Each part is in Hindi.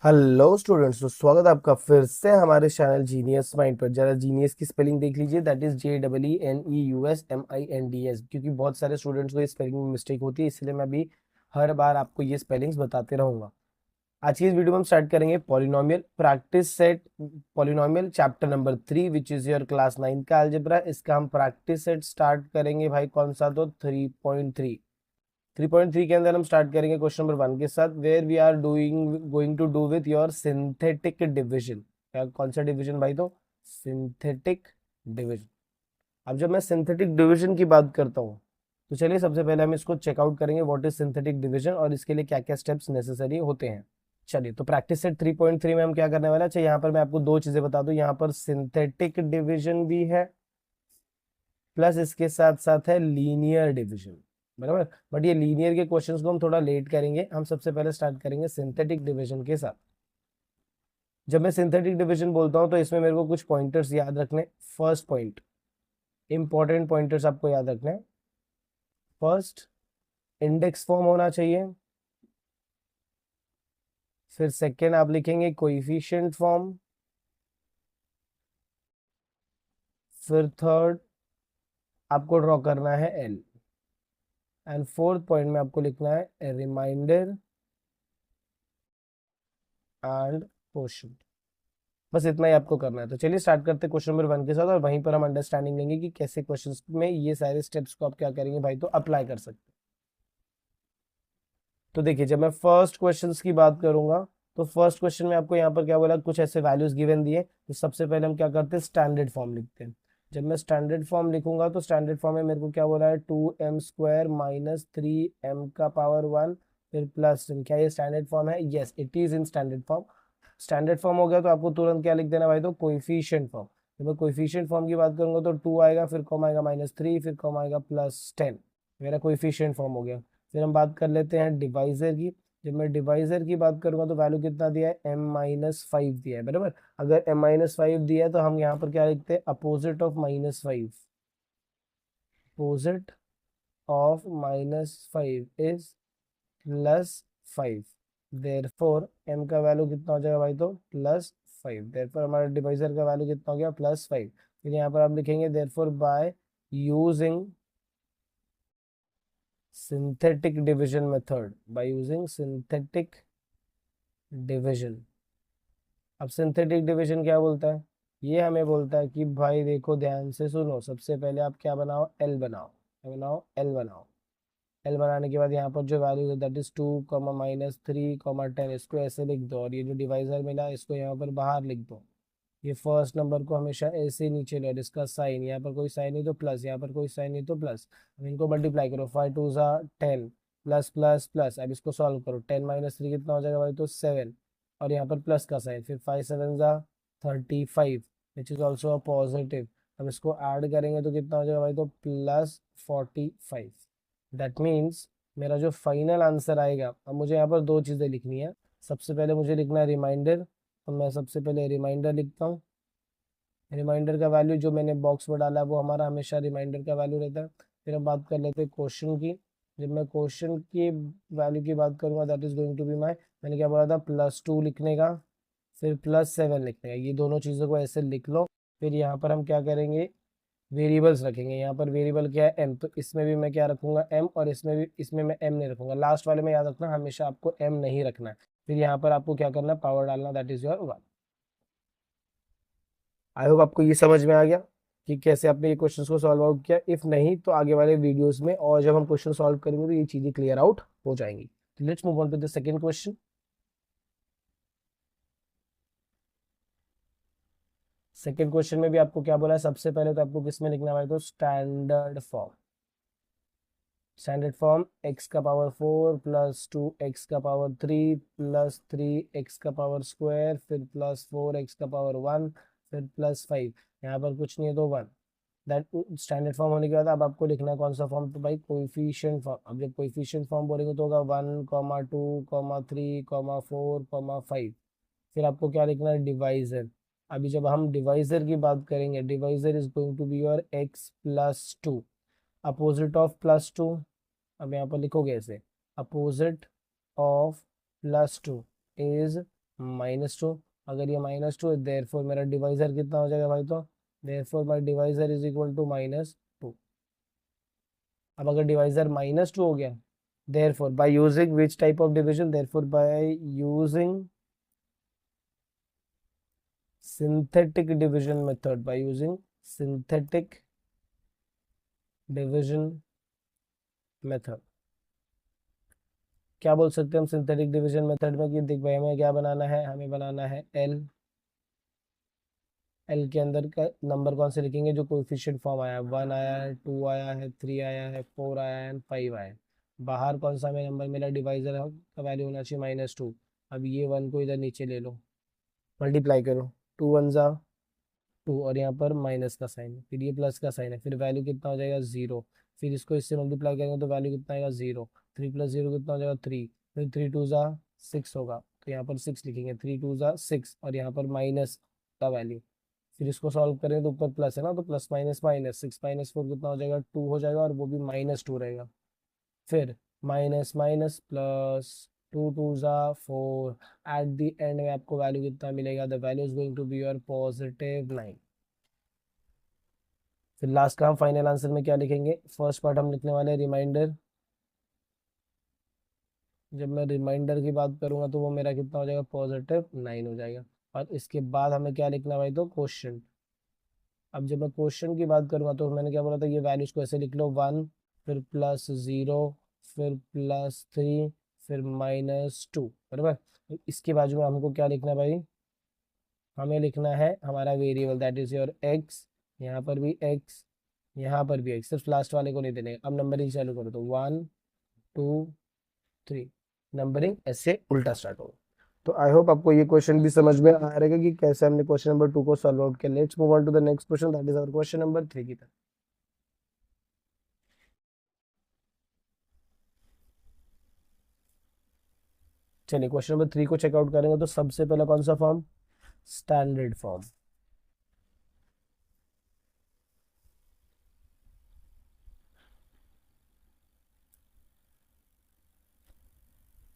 हेलो स्टूडेंट्स, तो स्वागत है आपका फिर से हमारे चैनल जीनियस माइंड पर। जरा जीनियस की स्पेलिंग देख लीजिए, दैट इज JEENEUSMINDS, क्योंकि बहुत सारे स्टूडेंट्स को ये स्पेलिंग में मिस्टेक होती है, इसलिए मैं अभी हर बार आपको ये स्पेलिंग्स बताते रहूंगा। आज की इस वीडियो में हम स्टार्ट करेंगे polynomial practice set, polynomial chapter number 3 which is your class 9 का अलजेब्रा। इसका हम प्रैक्टिस सेट स्टार्ट करेंगे भाई, कौन सा, तो 3.3। 3.3 के अंदर हम स्टार्ट करेंगे क्वेश्चन नंबर 1 के साथ, where we are doing going to do with your synthetic division. क्या, कौन सा डिवीजन भाई, तो सिंथेटिक डिवीजन। अब जब मैं सिंथेटिक डिवीजन की बात करता हूँ, तो चलिए सबसे पहले हम इसको चेकआउट करेंगे, व्हाट इज सिंथेटिक डिवीजन और इसके लिए क्या क्या स्टेप्स नेसेसरी होते हैं। चलिए, तो प्रैक्टिस सेट 3.3 में हम क्या करने वाले हैं। अच्छा, यहाँ पर मैं आपको दो चीजें बता दूं, यहाँ पर सिंथेटिक डिवीजन भी है, प्लस इसके साथ साथ है लीनियर डिवीजन, बराबर। बट ये लीनियर के क्वेश्चंस को हम थोड़ा लेट करेंगे, हम सबसे पहले स्टार्ट करेंगे सिंथेटिक डिवीजन के साथ। जब मैं सिंथेटिक डिवीजन बोलता हूं तो इसमें मेरे को कुछ पॉइंटर्स याद रखने। फर्स्ट पॉइंट, इंपॉर्टेंट पॉइंटर्स आपको याद रखने हैं। फर्स्ट, इंडेक्स फॉर्म होना चाहिए। फिर सेकेंड आप लिखेंगे कोइफिशिएंट फॉर्म। फिर थर्ड, आपको ड्रॉ करना है एल। एंड फोर्थ पॉइंट में आपको लिखना है रिमाइंडर एंड क्वोशिएंट। बस इतना ही आपको करना है। तो चलिए स्टार्ट करते हैं क्वेश्चन नंबर 1 के साथ, और वहीं पर हम अंडरस्टैंडिंग लेंगे कि कैसे क्वेश्चंस में ये सारे स्टेप्स को आप क्या करेंगे भाई, तो अप्लाई कर सकते हैं। तो देखिए, जब मैं फर्स्ट क्वेश्चंस की बात करूंगा, तो फर्स्ट क्वेश्चन में आपको यहाँ पर क्या बोला, कुछ ऐसे वैल्यूज गिवन दिए। तो सबसे पहले हम क्या करते हैं, स्टैंडर्ड फॉर्म लिखते हैं। जब मैं स्टैंडर्ड फॉर्म लिखूंगा, तो स्टैंडर्ड फॉर्म में मेरे को क्या बोला है, 2m² माइनस 3m का पावर 1 फिर प्लस m। क्या ये स्टैंडर्ड फॉर्म है? Yes, it is in standard form. Standard form हो गया तो आपको तुरंत क्या लिख देना भाई, तो कोएफिशिएंट फॉर्म। जब मैं कोएफिशिएंट फॉर्म की बात करूंगा, तो 2 आएगा, फिर कॉमा आएगा -3, फिर कॉमा आएगा +10। मेरा कोएफिशिएंट फॉर्म हो गया। फिर हम बात कर लेते हैं डिवाइजर की। जब मैं डिवाइजर की बात करूंगा, तो वैल्यू कितना दिया है, m-5 दिया है, बराबर। अगर m-5 दिया है तो हम यहाँ पर क्या लिखते हैं, opposite of -5। Opposite of -5 is +5। Therefore m का वैल्यू कितना हो जाएगा भाई, तो +5। देयरफॉर हमारा डिवाइजर का वैल्यू कितना हो गया, +5। फिर यहाँ पर आप लिखेंगे therefore by using synthetic division method, by using synthetic division। अब सिंथेटिक डिवीजन क्या बोलता है, ये हमें बोलता है कि भाई देखो, ध्यान से सुनो, सबसे पहले आप क्या बनाओ, एल बनाओ। क्या बनाओ, एल बनाओ। एल बनाने के बाद यहाँ पर जो वैल्यू है, दैट इज 2, -3, 10, इसको ऐसे लिख दो, और ये जो डिवाइजर मिला इसको यहाँ पर बाहर लिख दो। ये फर्स्ट नंबर को हमेशा ऐसे ही नीचे लो, इसका साइन, यहाँ पर कोई साइन नहीं तो प्लस, यहाँ पर कोई साइन नहीं तो प्लस। अब इनको मल्टीप्लाई करो, 5 2 ज़ा 10, प्लस प्लस प्लस। अब इसको सॉल्व करो, 10 - 3 कितना हो जाएगा भाई, तो 7। और यहाँ पर प्लस का साइन, फिर 5 7 ज़ा 35, which is also a positive. अब इसको ऐड करेंगे तो कितना हो जाएगा भाई, तो +45। दैट मीन्स मेरा जो फाइनल आंसर आएगा, अब मुझे यहाँ पर दो चीज़ें लिखनी है। सबसे पहले मुझे लिखना है रिमाइंडर, तो मैं सबसे पहले रिमाइंडर लिखता हूँ। रिमाइंडर का वैल्यू जो मैंने बॉक्स में डाला है वो हमारा हमेशा रिमाइंडर का वैल्यू रहता है। फिर हम बात कर लेते हैं क्वेश्चन की। जब मैं क्वेश्चन की वैल्यू की बात करूंगा, that is going to be my, मैंने क्या बोला था, +2 लिखने का, फिर +7 लिखने का। ये दोनों चीज़ों को ऐसे लिख लो। फिर यहाँ पर हम क्या करेंगे, वेरिएबल्स रखेंगे। यहाँ पर वेरिएबल क्या है, एम, तो इसमें भी मैं क्या रखूंगा, एम, और इसमें भी, इसमें मैं एम नहीं रखूंगा। लास्ट वाले में याद रखना, हमेशा आपको एम नहीं रखना है। फिर यहाँ पर आपको क्या करना है, पावर डालना, that is your 1। I hope आपको ये समझ में आ गया कि कैसे आपने ये क्वेश्चंस को सॉल्व आउट किया। इफ नहीं तो आगे वाले वीडियोस में, और जब हम क्वेश्चन सॉल्व करेंगे तो ये चीजें क्लियर आउट हो जाएंगी। तो let's move on to the second question. Second question में भी आपको क्या बोला है, सबसे पहले तो आपको किसमें लिखना है, तो standard form. Standard form, x का पावर 4 प्लस 2x का पावर 3 प्लस 3x का पावर स्क्वायर, फिर +4x का पावर 1, फिर +5। यहाँ पर कुछ नहीं है तो 1। दैट स्टैंडर्ड फॉर्म होने के बाद अब आपको लिखना है कौन सा फॉर्म, तो भाई कोएफिशिएंट फॉर्म। अब जब कोएफिशिएंट फॉर्म बोलेंगे तो होगा 1, 2, 3, 4, 5। फिर आपको क्या लिखना है, डिवाइजर। अभी जब हम डिवाइजर की बात करेंगे, divisor is going to be your x+2, opposite of +2। अब यहाँ पर लिखोगे ऐसे, अपोजिट ऑफ +2 इज -2। अगर ये -2 है देयरफॉर मेरा डिवाइजर कितना हो जाएगा भाई, तो therefore my divisor is equal to -2। अब अगर डिवाइजर -2 हो गया, therefore by using which type of division, therefore by using synthetic division method, by using synthetic division method। क्या बोल सकते हैं हम सिंथेटिक डिवीजन मेथड में कि देख भाई हमें क्या बनाना है, हमें बनाना है एल। एल के अंदर का नंबर कौन से लिखेंगे, जो कोएफिशिएंट फॉर्म आया है, 1 आया है, 2 आया है, 3 आया है, 4 आया है एंड 5 आया है। बाहर कौन सा हमें नंबर मिला, डिवाइजर का वैल्यू होना चाहिए -2। अब ये 1 को इधर नीचे ले लो, मल्टीप्लाई करो, 2 1 जा 2 और यहाँ पर माइनस का साइन है, फिर ये प्लस का साइन है, फिर वैल्यू कितना हो जाएगा 0। फिर इसको इससे मल्टीप्लाई करेंगे तो वैल्यू कितना आएगा 0। 3 + 0 कितना हो जाएगा 3। फिर 3 2 जा 6 होगा, तो यहाँ पर 6 लिखेंगे, 3 2 जा 6 और यहाँ पर माइनस का वैल्यू। फिर इसको सॉल्व करें तो ऊपर प्लस है ना, तो प्लस माइनस माइनस 6 - 4 कितना हो जाएगा 2 हो जाएगा, और वो भी -2 रहेगा। फिर माइनस माइनस प्लस, 2 2 जा 4। एट द एंड में आपको वैल्यू कितना मिलेगा, the value is going to be your +9। फिर लास्ट का हम फाइनल आंसर में क्या लिखेंगे, फर्स्ट पार्ट हम लिखने वाले हैं रिमाइंडर। जब मैं रिमाइंडर की बात करूंगा तो वो मेरा कितना हो जाएगा, +9 हो जाएगा। और इसके बाद हमें क्या लिखना भाई, तो क्वेश्चन। अब जब मैं क्वेश्चन की बात करूंगा तो मैंने क्या बोला था, ये वैल्यूज को ऐसे लिख लो, 1 फिर +0 फिर +3 फिर -2, बराबर। तो इसके बाजू में हमको क्या लिखना है भाई, हमें लिखना है हमारा variable that is your x. यहाँ पर भी एक्स, यहाँ पर भी एक्स, सिर्फ लास्ट वाले को नहीं देने। अब नंबरिंग चालू करो तो 1 2 3, नंबरिंग ऐसे उल्टा स्टार्ट होगा। तो आई होप आपको ये क्वेश्चन भी समझ में आ रहेगा कि कैसे हमने क्वेश्चन नंबर 2 को सॉल्व आउट किया। Let's move on to the next question that is our question number 3 की तरफ। चलिए क्वेश्चन नंबर 3 को चेकआउट करेंगे तो सबसे पहला कौन सा फॉर्म, स्टैंडर्ड फॉर्म।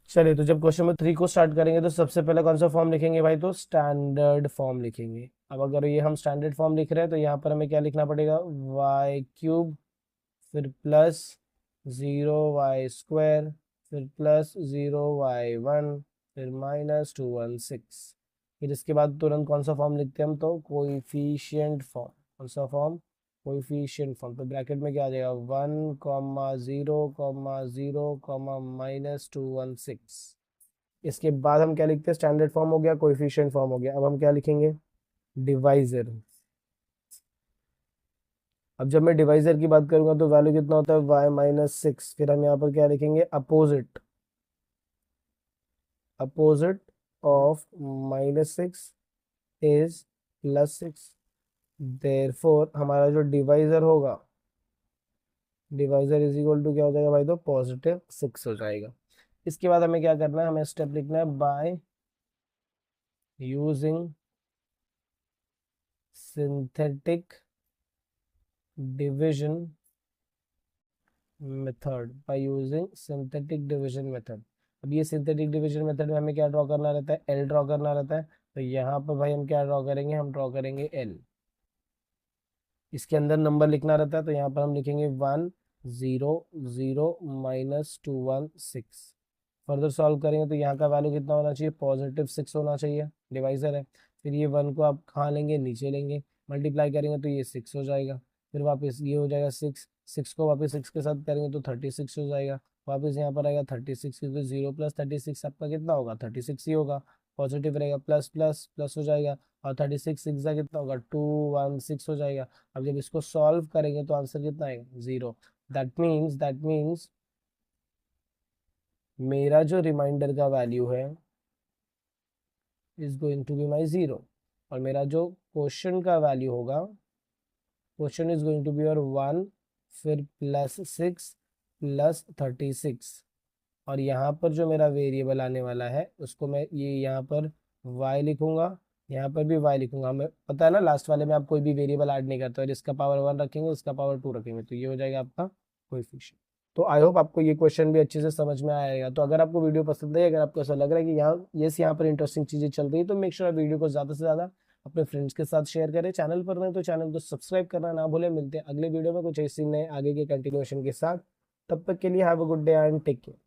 चलिए तो जब क्वेश्चन नंबर 3 को स्टार्ट करेंगे तो सबसे पहले कौन सा फॉर्म लिखेंगे भाई, तो स्टैंडर्ड फॉर्म लिखेंगे। अब अगर ये हम स्टैंडर्ड फॉर्म लिख रहे हैं तो यहाँ पर हमें क्या लिखना पड़ेगा, y³ फिर +0y² फिर +0y1 फिर -216। फिर इसके बाद तुरंत कौन सा फॉर्म लिखते हैं हम, तो कोएफिशिएंट फॉर्म। कौन सा फॉर्म, कोएफिशिएंट फॉर्म। तो ब्रैकेट में क्या आ जाएगा, 1 0 0 -216। इसके बाद हम क्या लिखते हैं, स्टैंडर्ड फॉर्म हो गया, कोएफिशिएंट फॉर्म हो गया। अब हम क्या लिखेंगे, डिवाइजर। अब जब मैं डिवाइजर की बात करूंगा तो वैल्यू कितना होता है, y-6। फिर हम यहाँ पर क्या लिखेंगे, opposite. Opposite of -6 is +6। Therefore हमारा जो डिवाइजर होगा, डिवाइजर इज इक्वल टू क्या हो जाएगा भाई, तो +6 हो जाएगा। इसके बाद हमें क्या करना है, हमें स्टेप लिखना है, by using synthetic division method, by using synthetic division method. अब ये सिंथेटिक डिवीजन मेथड में हमें क्या ड्रॉ करना रहता है, एल ड्रॉ करना रहता है। तो यहाँ पर भाई हम क्या ड्रॉ करेंगे, हम ड्रॉ करेंगे एल। इसके अंदर नंबर लिखना रहता है तो यहाँ पर हम लिखेंगे 1 0 0 -216। फर्दर सॉल्व करेंगे तो यहाँ का वैल्यू कितना होना चाहिए, +6 होना चाहिए, डिवाइजर है। फिर ये 1 को आप कहाँ लेंगे, नीचे लेंगे, मल्टीप्लाई करेंगे तो ये 6 हो जाएगा। फिर वापस ये हो जाएगा 6, 6 को वापस 6 के साथ करेंगे तो 36 हो जाएगा। वापस यहाँ पर आएगा 36, क्योंकि 0 + 36 आपका कितना होगा, 36 ही होगा। पॉजिटिव रहेगा, प्लस प्लस प्लस हो जाएगा, और 36 6 का कितना होगा, 216 हो जाएगा। अब जब इसको सॉल्व करेंगे तो आंसर कितना आएगा, 0। दैट मीन्स मेरा जो रिमाइंडर का वैल्यू है is going to be my 0, और मेरा जो क्वेश्चन का वैल्यू होगा, question is going to be your 1 फिर +6 +36। और यहाँ पर जो मेरा वेरिएबल आने वाला है उसको मैं ये यहाँ पर y लिखूंगा, यहाँ पर भी y लिखूंगा। हमें पता है ना, लास्ट वाले में आप कोई भी वेरिएबल ऐड नहीं करते, और इसका पावर 1 रखेंगे, इसका पावर 2 रखेंगे, तो ये हो जाएगा आपका कोएफिशिएंट। तो आई होप आपको ये क्वेश्चन भी अच्छे से समझ में आएगा। तो अगर आपको वीडियो पसंद है, अगर आपको ऐसा लग रहा है कि यहाँ पर इंटरेस्टिंग चीजें चल रही है, तो मेक श्योर वीडियो को ज्यादा से ज्यादा अपने फ्रेंड्स के साथ शेयर करें। चैनल पर नहीं तो चैनल को सब्सक्राइब करना ना भूलें। मिलते हैं अगले वीडियो में कुछ ऐसी नए आगे के कंटिन्यूएशन के साथ। तब तक के लिए have a good day and take care.